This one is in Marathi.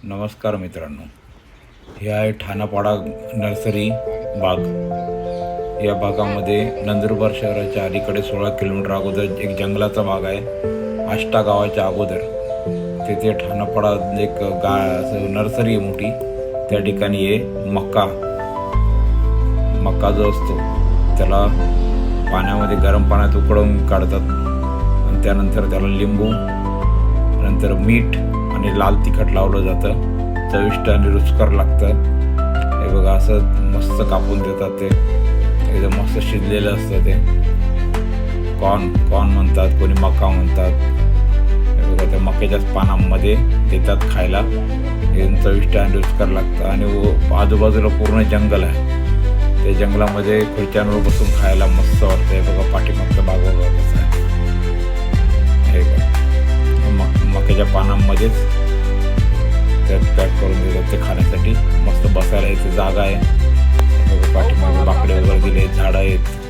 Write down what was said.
नमस्कार मित्रांनो, हे आहे ठाणापाडा नर्सरी बाग। या बागामध्ये नंदुरबार शहराच्या अलीकडे 16 किलोमीटर अगोदर एक जंगलाचा भाग आहे। आष्टा गावाच्या अगोदर तिथे ठाणापाडा एक नर्सरी आहे मोठी। त्या ठिकाणी आहे मक्का जो असतो त्याला पाण्यामध्ये गरम पाण्यात उकळून काढतात आणि त्यानंतर त्याला लिंबू, नंतर मीठ आणि लाल तिखट लावलं जातं। चविष्ट आणि रुचकर लागतं। हे बघा असं मस्त कापून देतात, ते एकदम मस्त शिजलेलं असतं। ते कॉर्न म्हणतात, कोणी मका म्हणतात। हे बघा त्या मक्याच्याच पानांमध्ये देतात खायला। एकदम चविष्ट आणि रुचकर लागतं आणि आजूबाजूला पूर्ण जंगल आहे। त्या जंगलामध्ये खुर्च्यांवर बसून खायला मस्त वाटतं। हे बघा पाठीमागचा भाग बघा कसा आहे। हे बघा मक्याच्या पानांमध्येच त्यात पॅक करून देतात ते खाण्यासाठी। मस्त बसायला इथे जागा आहे। पाठीमागे बाकडे वगैरे दिले, झाडं आहेत।